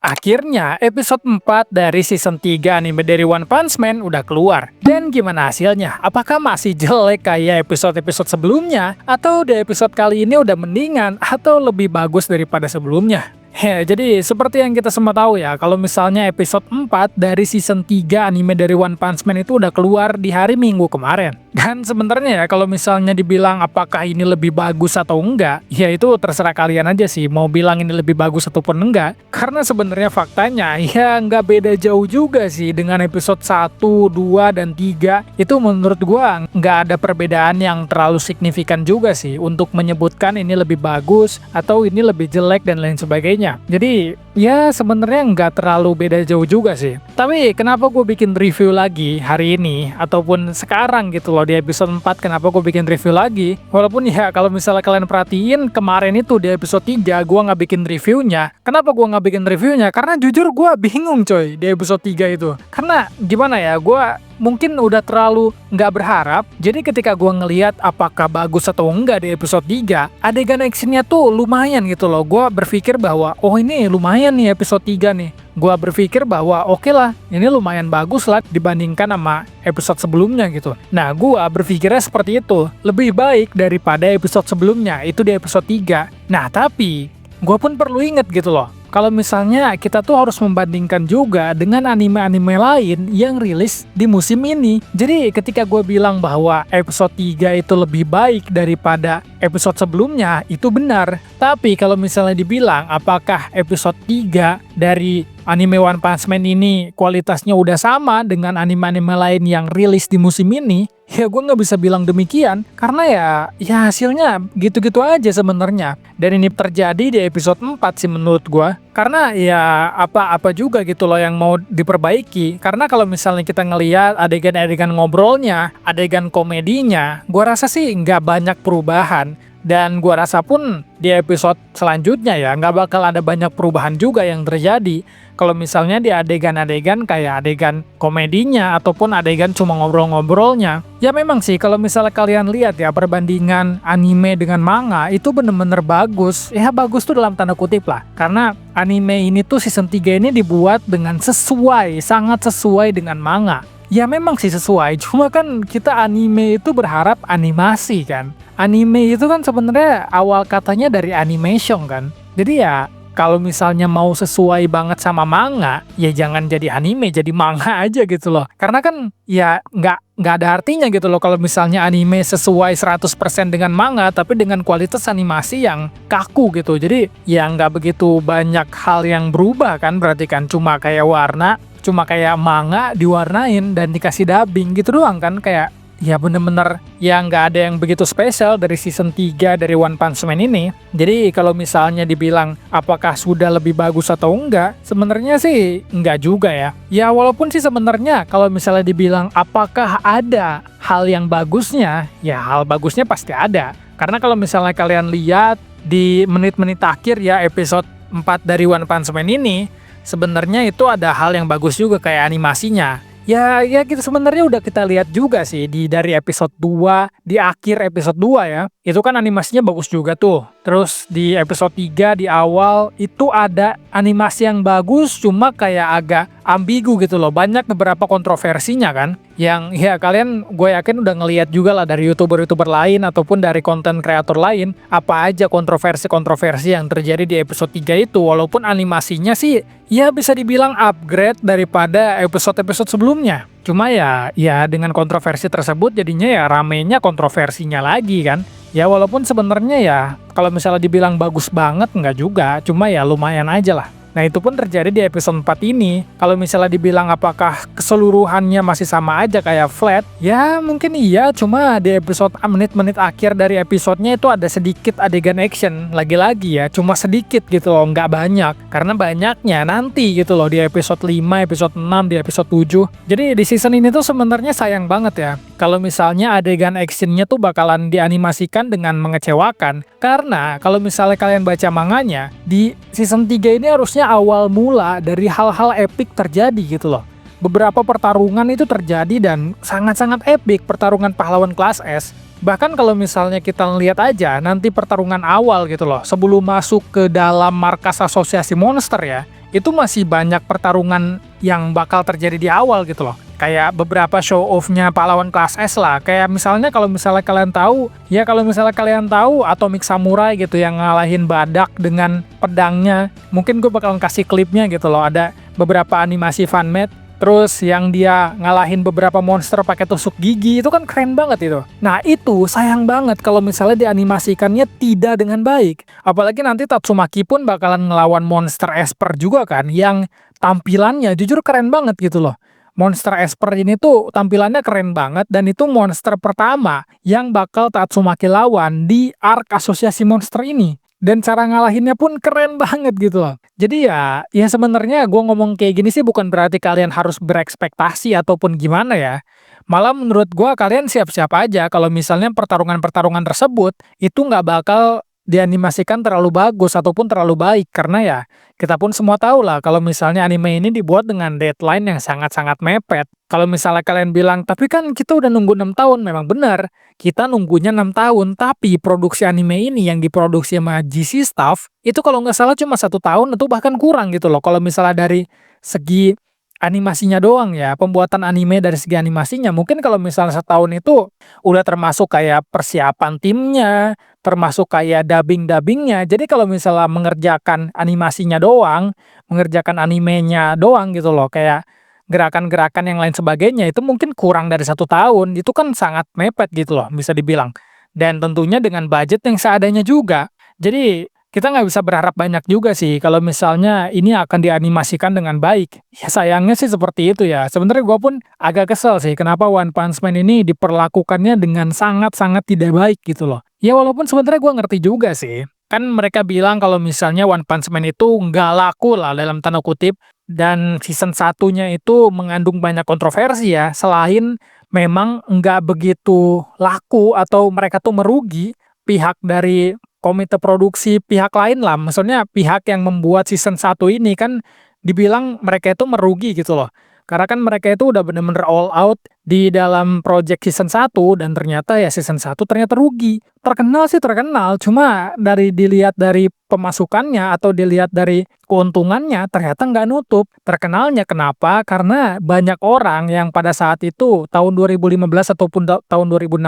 Akhirnya, episode 4 dari season 3 anime dari One Punch Man udah keluar. Dan gimana hasilnya? Apakah masih jelek kayak episode-episode sebelumnya? Atau di episode kali ini udah mendingan? Atau lebih bagus daripada sebelumnya? Jadi seperti yang kita semua tahu ya, kalau misalnya episode 4 dari season 3 anime dari One Punch Man itu udah keluar di hari Minggu kemarin. Dan sebenarnya ya, kalau misalnya dibilang apakah ini lebih bagus atau enggak, ya itu terserah kalian aja sih mau bilang ini lebih bagus ataupun enggak. Karena sebenarnya faktanya ya nggak beda jauh juga sih dengan episode 1, 2, dan 3. Itu menurut gua nggak ada perbedaan yang terlalu signifikan juga sih untuk menyebutkan ini lebih bagus atau ini lebih jelek dan lain sebagainya. Jadi ya sebenarnya nggak terlalu beda jauh juga sih. Tapi kenapa gue bikin review lagi hari ini ataupun sekarang gitu loh di episode 4, kenapa gue bikin review lagi? Walaupun ya kalau misalnya kalian perhatiin kemarin itu di episode 3 gue nggak bikin reviewnya. Kenapa gue nggak bikin reviewnya? Karena jujur gue bingung coy di episode 3 itu. Karena gimana ya, gue mungkin udah terlalu nggak berharap. Jadi ketika gue ngelihat apakah bagus atau enggak di episode 3, adegan actionnya tuh lumayan gitu loh. Gue berpikir bahwa oh ini lumayan nih episode 3 nih. Gue berpikir bahwa oke lah, ini lumayan bagus lah dibandingkan sama episode sebelumnya gitu. Nah, gue berpikirnya seperti itu. Lebih baik daripada episode sebelumnya, itu di episode 3. Nah, tapi gue pun perlu inget gitu loh. Kalau misalnya kita tuh harus membandingkan juga dengan anime-anime lain yang rilis di musim ini. Jadi ketika gue bilang bahwa episode 3 itu lebih baik daripada episode sebelumnya, itu benar. Tapi kalau misalnya dibilang apakah episode 3 dari anime One Punch Man ini kualitasnya udah sama dengan anime-anime lain yang rilis di musim ini, ya gue nggak bisa bilang demikian, karena ya hasilnya gitu-gitu aja sebenarnya. Dan ini terjadi di episode 4 sih menurut gue, karena ya apa-apa juga gitu loh yang mau diperbaiki. Karena kalau misalnya kita ngelihat adegan-adegan ngobrolnya, adegan komedinya, gue rasa sih nggak banyak perubahan. Dan gua rasa pun di episode selanjutnya ya nggak bakal ada banyak perubahan juga yang terjadi. Kalau misalnya di adegan-adegan kayak adegan komedinya ataupun adegan cuma ngobrol-ngobrolnya. Ya memang sih kalau misalnya kalian lihat ya perbandingan anime dengan manga itu bener-bener bagus. Ya bagus tuh dalam tanda kutip lah. Karena anime ini tuh season 3 ini dibuat dengan sesuai, sangat sesuai dengan manga. Ya memang sih sesuai, cuma kan kita anime itu berharap animasi kan. Anime itu kan sebenarnya awal katanya dari animation kan. Jadi ya kalau misalnya mau sesuai banget sama manga, ya jangan jadi anime, jadi manga aja gitu loh. Karena kan ya nggak ada artinya gitu loh kalau misalnya anime sesuai 100% dengan manga, tapi dengan kualitas animasi yang kaku gitu. Jadi ya nggak begitu banyak hal yang berubah kan, berarti kan cuma kayak warna, cuma kayak manga diwarnain dan dikasih dubbing gitu doang kan, kayak ya bener-bener ya nggak ada yang begitu spesial dari season 3 dari One Punch Man ini. Jadi kalau misalnya dibilang apakah sudah lebih bagus atau enggak, sebenarnya sih enggak juga ya. Ya walaupun sih sebenarnya kalau misalnya dibilang apakah ada hal yang bagusnya, ya hal bagusnya pasti ada. Karena kalau misalnya kalian lihat di menit-menit akhir ya episode 4 dari One Punch Man ini, sebenarnya itu ada hal yang bagus juga kayak animasinya. Ya kita sebenarnya udah kita lihat juga sih dari episode 2, di akhir episode 2 ya. Itu kan animasinya bagus juga tuh. Terus di episode 3 di awal itu ada animasi yang bagus, cuma kayak agak ambigu gitu loh. Banyak beberapa kontroversinya kan. Yang ya kalian gue yakin udah ngelihat juga lah dari YouTuber-YouTuber lain ataupun dari konten kreator lain. Apa aja kontroversi-kontroversi yang terjadi di episode 3 itu. Walaupun animasinya sih ya bisa dibilang upgrade daripada episode-episode sebelumnya. Cuma ya dengan kontroversi tersebut jadinya ya ramenya kontroversinya lagi kan. Ya walaupun sebenarnya ya kalau misalnya dibilang bagus banget nggak juga, cuma ya lumayan aja lah. Nah itu pun terjadi di episode 4 ini. Kalau misalnya dibilang apakah keseluruhannya masih sama aja kayak flat, ya mungkin iya, cuma di episode menit-menit akhir dari episodenya itu ada sedikit adegan action. Lagi-lagi ya, cuma sedikit gitu loh, nggak banyak. Karena banyaknya nanti gitu loh di episode 5, episode 6, di episode 7. Jadi di season ini tuh sebenarnya sayang banget ya. Kalau misalnya adegan actionnya tuh bakalan dianimasikan dengan mengecewakan. Karena kalau misalnya kalian baca manganya, di season 3 ini harusnya awal mula dari hal-hal epic terjadi gitu loh. Beberapa pertarungan itu terjadi dan sangat-sangat epic, pertarungan pahlawan kelas S. Bahkan kalau misalnya kita lihat aja nanti pertarungan awal gitu loh, sebelum masuk ke dalam markas asosiasi monster ya, itu masih banyak pertarungan yang bakal terjadi di awal gitu loh. Kayak beberapa show off-nya pahlawan kelas S lah. Kayak misalnya kalau misalnya kalian tahu Atomic Samurai gitu yang ngalahin badak dengan pedangnya. Mungkin gue bakal kasih klipnya gitu loh. Ada beberapa animasi fanmade. Terus yang dia ngalahin beberapa monster pakai tusuk gigi, itu kan keren banget itu. Nah itu sayang banget kalau misalnya dianimasikannya tidak dengan baik. Apalagi nanti Tatsumaki pun bakalan ngelawan monster Esper juga kan, yang tampilannya jujur keren banget gitu loh. Monster Esper ini tuh tampilannya keren banget, dan itu monster pertama yang bakal Tatsumaki lawan di arc asosiasi monster ini. Dan cara ngalahinnya pun keren banget gitu loh. Jadi ya sebenarnya gue ngomong kayak gini sih bukan berarti kalian harus berekspektasi ataupun gimana ya. Malah menurut gue kalian siap-siap aja kalau misalnya pertarungan-pertarungan tersebut itu nggak bakal dianimasikan terlalu bagus ataupun terlalu baik. Karena ya kita pun semua tahu lah kalau misalnya anime ini dibuat dengan deadline yang sangat-sangat mepet. Kalau misalnya kalian bilang, tapi kan kita udah nunggu 6 tahun, memang benar. Kita nunggunya 6 tahun, tapi produksi anime ini yang diproduksi sama GC Staff, itu kalau nggak salah cuma 1 tahun atau bahkan kurang gitu loh. Kalau misalnya dari segi animasinya doang ya, pembuatan anime dari segi animasinya, mungkin kalau misalnya setahun itu udah termasuk kayak persiapan timnya, termasuk kayak dubbing-dubbingnya. Jadi kalau misalnya mengerjakan animasinya doang, mengerjakan animenya doang gitu loh, kayak gerakan-gerakan yang lain sebagainya, itu mungkin kurang dari 1 tahun. Itu kan sangat mepet gitu loh bisa dibilang, dan tentunya dengan budget yang seadanya juga. Jadi kita nggak bisa berharap banyak juga sih kalau misalnya ini akan dianimasikan dengan baik. Ya sayangnya sih seperti itu ya. Sebenarnya gue pun agak kesel sih kenapa One Punch Man ini diperlakukannya dengan sangat-sangat tidak baik gitu loh. Ya walaupun sebenarnya gue ngerti juga sih. Kan mereka bilang kalau misalnya One Punch Man itu nggak laku lah dalam tanda kutip. Dan season satunya itu mengandung banyak kontroversi ya. Selain memang nggak begitu laku atau mereka tuh merugi, pihak dari komite produksi pihak lain lah, maksudnya pihak yang membuat season 1 ini kan dibilang mereka itu merugi gitu loh. Karena kan mereka itu udah bener-bener all out di dalam project season 1 dan ternyata ya season 1 ternyata rugi. Terkenal sih terkenal, cuma dilihat dari pemasukannya atau dilihat dari keuntungannya ternyata nggak nutup. Terkenalnya kenapa? Karena banyak orang yang pada saat itu tahun 2015 ataupun tahun 2016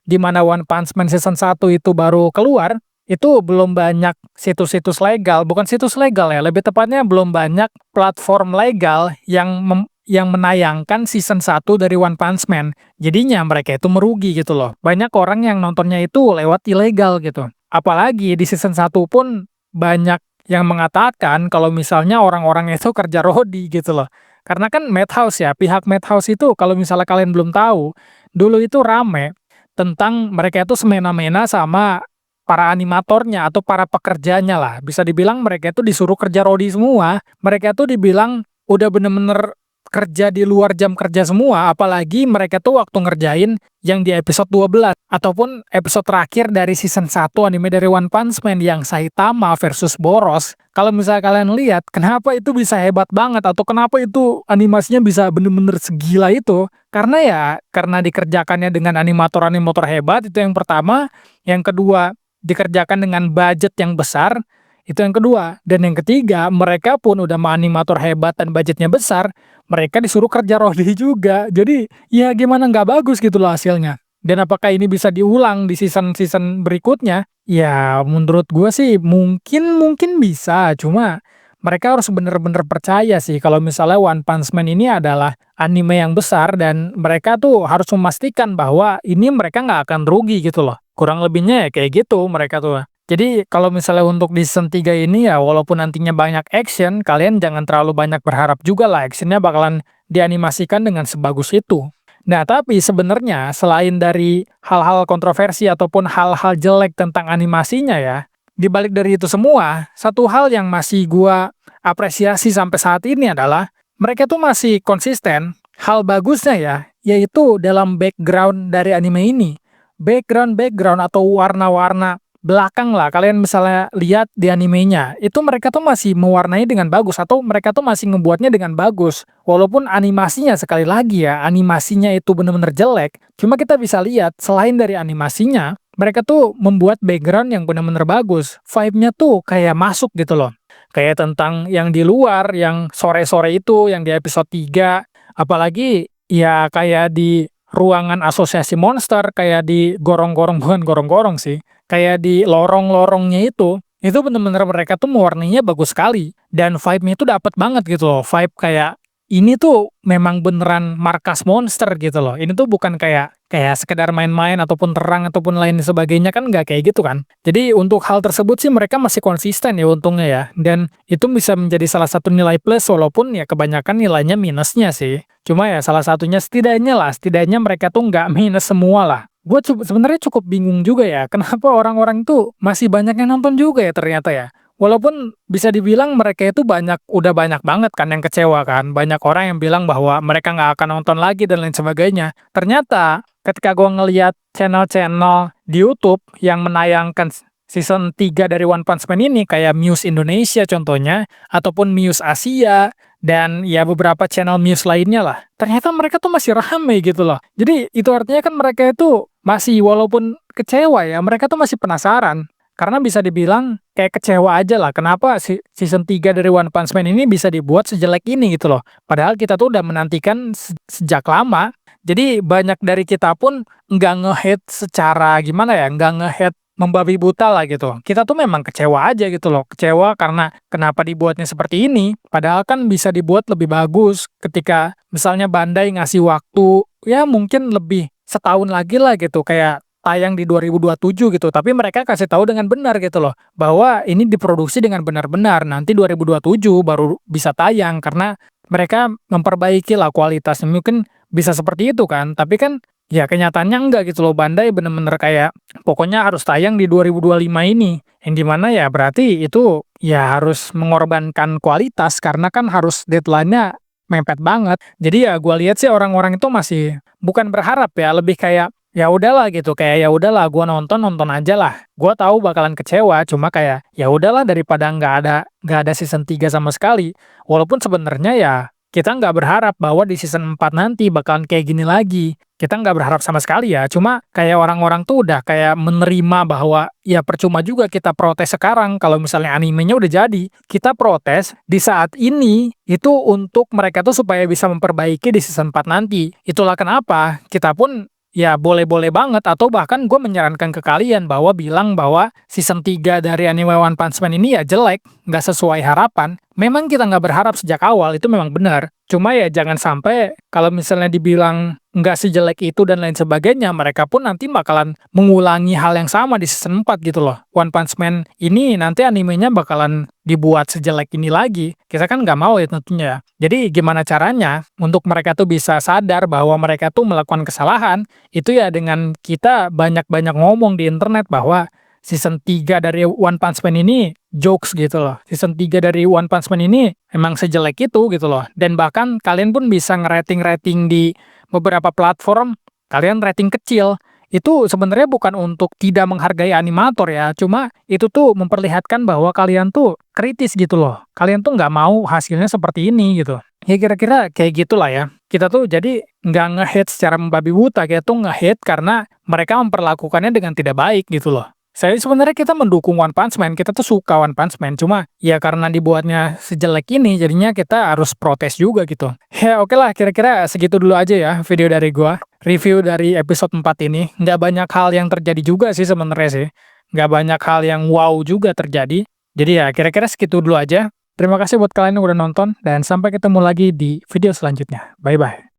di mana One Punch Man season 1 itu baru keluar, itu belum banyak situs-situs legal, bukan situs legal ya, lebih tepatnya belum banyak platform legal yang menayangkan season 1 dari One Punch Man. Jadinya mereka itu merugi gitu loh. Banyak orang yang nontonnya itu lewat ilegal gitu. Apalagi di season 1 pun banyak yang mengatakan kalau misalnya orang-orang itu kerja rodi gitu loh. Karena kan Madhouse ya, pihak Madhouse itu kalau misalnya kalian belum tahu, dulu itu rame tentang mereka itu semena-mena sama para animatornya atau para pekerjanya lah. Bisa dibilang mereka itu disuruh kerja rodi semua. Mereka tuh dibilang udah bener-bener kerja di luar jam kerja semua, apalagi mereka tuh waktu ngerjain yang di episode 12 ataupun episode terakhir dari season 1 anime dari One Punch Man yang Saitama versus Boros. Kalau misalnya kalian lihat kenapa itu bisa hebat banget atau kenapa itu animasinya bisa bener-bener segila itu, karena dikerjakannya dengan animator-animator hebat, itu yang pertama. Yang kedua, dikerjakan dengan budget yang besar, itu yang kedua. Dan yang ketiga, mereka pun udah animator hebat dan budgetnya besar, mereka disuruh kerja rodi juga. Jadi ya gimana nggak bagus gitu loh hasilnya. Dan apakah ini bisa diulang di season-season berikutnya? Ya menurut gue sih mungkin bisa, cuma mereka harus bener-bener percaya sih kalau misalnya One Punch Man ini adalah anime yang besar, dan mereka tuh harus memastikan bahwa ini mereka nggak akan rugi gitu loh. Kurang lebihnya ya kayak gitu mereka tuh. Jadi kalau misalnya untuk di season 3 ini ya walaupun nantinya banyak action, kalian jangan terlalu banyak berharap juga lah actionnya bakalan dianimasikan dengan sebagus itu. Nah tapi sebenarnya selain dari hal-hal kontroversi ataupun hal-hal jelek tentang animasinya ya, di balik dari itu semua, satu hal yang masih gua apresiasi sampai saat ini adalah mereka tuh masih konsisten. Hal bagusnya ya, yaitu dalam background dari anime ini. Background atau warna-warna belakang lah, kalian misalnya lihat di animenya, itu mereka tuh masih mewarnai dengan bagus atau mereka tuh masih ngebuatnya dengan bagus. Walaupun animasinya sekali lagi ya, animasinya itu bener-bener jelek, cuma kita bisa lihat selain dari animasinya, mereka tuh membuat background yang bener-bener bagus. Vibe-nya tuh kayak masuk gitu loh. Kayak tentang yang di luar, yang sore-sore itu, yang di episode 3. Apalagi ya kayak di ruangan asosiasi monster, kayak di gorong-gorong bukan gorong-gorong sih, kayak di lorong-lorongnya itu bener-bener mereka tuh mewarnainya bagus sekali. Dan vibe-nya itu dapet banget gitu loh, vibe kayak ini tuh memang beneran markas monster gitu loh. Ini tuh bukan kayak kayak sekedar main-main ataupun terang ataupun lain sebagainya, kan nggak kayak gitu kan. Jadi untuk hal tersebut sih mereka masih konsisten ya untungnya ya. Dan itu bisa menjadi salah satu nilai plus walaupun ya kebanyakan nilainya minusnya sih. Cuma ya salah satunya setidaknya mereka tuh nggak minus semua lah. Gue sebenarnya cukup bingung juga ya, kenapa orang-orang tuh masih banyak yang nonton juga ya ternyata ya. Walaupun bisa dibilang mereka itu udah banyak banget kan yang kecewa kan. Banyak orang yang bilang bahwa mereka nggak akan nonton lagi dan lain sebagainya. Ternyata ketika gue ngeliat channel-channel di YouTube yang menayangkan season 3 dari One Punch Man ini, kayak Muse Indonesia contohnya, ataupun Muse Asia, dan ya beberapa channel Muse lainnya lah. Ternyata mereka tuh masih rame gitu loh. Jadi itu artinya kan mereka itu masih, walaupun kecewa ya, mereka tuh masih penasaran. Karena bisa dibilang kayak kecewa aja lah, kenapa season 3 dari One Punch Man ini bisa dibuat sejelek ini gitu loh. Padahal kita tuh udah menantikan sejak lama. Jadi banyak dari kita pun nggak nge-hate secara gimana ya, nggak nge-hate membabi buta lah gitu. Kita tuh memang kecewa aja gitu loh. Kecewa karena kenapa dibuatnya seperti ini. Padahal kan bisa dibuat lebih bagus ketika misalnya Bandai ngasih waktu, ya mungkin lebih setahun lagi lah gitu, kayak tayang di 2027 gitu, tapi mereka kasih tahu dengan benar gitu loh, bahwa ini diproduksi dengan benar-benar, nanti 2027 baru bisa tayang, karena mereka memperbaiki lah kualitasnya, mungkin bisa seperti itu kan, tapi kan ya kenyataannya enggak gitu loh, Bandai bener-bener kayak pokoknya harus tayang di 2025 ini, yang dimana ya berarti itu ya harus mengorbankan kualitas, karena kan harus deadline-nya mepet banget. Jadi ya gue lihat sih orang-orang itu masih bukan berharap ya, lebih kayak ya udahlah gitu, kayak ya udahlah gua nonton aja lah. Gua tahu bakalan kecewa, cuma kayak ya udahlah daripada nggak ada season 3 sama sekali. Walaupun sebenarnya ya kita nggak berharap bahwa di season 4 nanti bakalan kayak gini lagi. Kita nggak berharap sama sekali ya, cuma kayak orang-orang tuh udah kayak menerima bahwa ya percuma juga kita protes sekarang kalau misalnya animenya udah jadi. Kita protes di saat ini itu untuk mereka tuh supaya bisa memperbaiki di season 4 nanti. Itulah kenapa kita pun ya boleh-boleh banget, atau bahkan gue menyarankan ke kalian bahwa bilang bahwa season 3 dari anime One Punch Man ini ya jelek, nggak sesuai harapan. Memang kita nggak berharap sejak awal, itu memang benar. Cuma ya jangan sampai kalau misalnya dibilang nggak sejelek itu dan lain sebagainya, mereka pun nanti bakalan mengulangi hal yang sama di season 4 gitu loh. One Punch Man ini nanti animenya bakalan dibuat sejelek ini lagi. Kita kan nggak mau ya tentunya. Jadi gimana caranya untuk mereka tuh bisa sadar bahwa mereka tuh melakukan kesalahan, itu ya dengan kita banyak-banyak ngomong di internet bahwa season 3 dari One Punch Man ini jokes gitu loh. Season 3 dari One Punch Man ini emang sejelek itu gitu loh. Dan bahkan kalian pun bisa ngerating-rating di beberapa platform, kalian rating kecil. Itu sebenarnya bukan untuk tidak menghargai animator ya, cuma itu tuh memperlihatkan bahwa kalian tuh kritis gitu loh. Kalian tuh nggak mau hasilnya seperti ini gitu. Ya kira-kira kayak gitulah ya. Kita tuh jadi nggak nge-hate secara membabi buta, kita tuh nge-hate karena mereka memperlakukannya dengan tidak baik gitu loh. Saya sebenarnya kita mendukung One Punch Man, kita tuh suka One Punch Man, cuma ya karena dibuatnya sejelek ini, jadinya kita harus protes juga gitu. Ya oke lah, kira-kira segitu dulu aja ya video dari gua. Review dari episode 4 ini, nggak banyak hal yang terjadi juga sih sebenarnya sih. Nggak banyak hal yang wow juga terjadi. Jadi ya kira-kira segitu dulu aja. Terima kasih buat kalian yang udah nonton, dan sampai ketemu lagi di video selanjutnya. Bye-bye.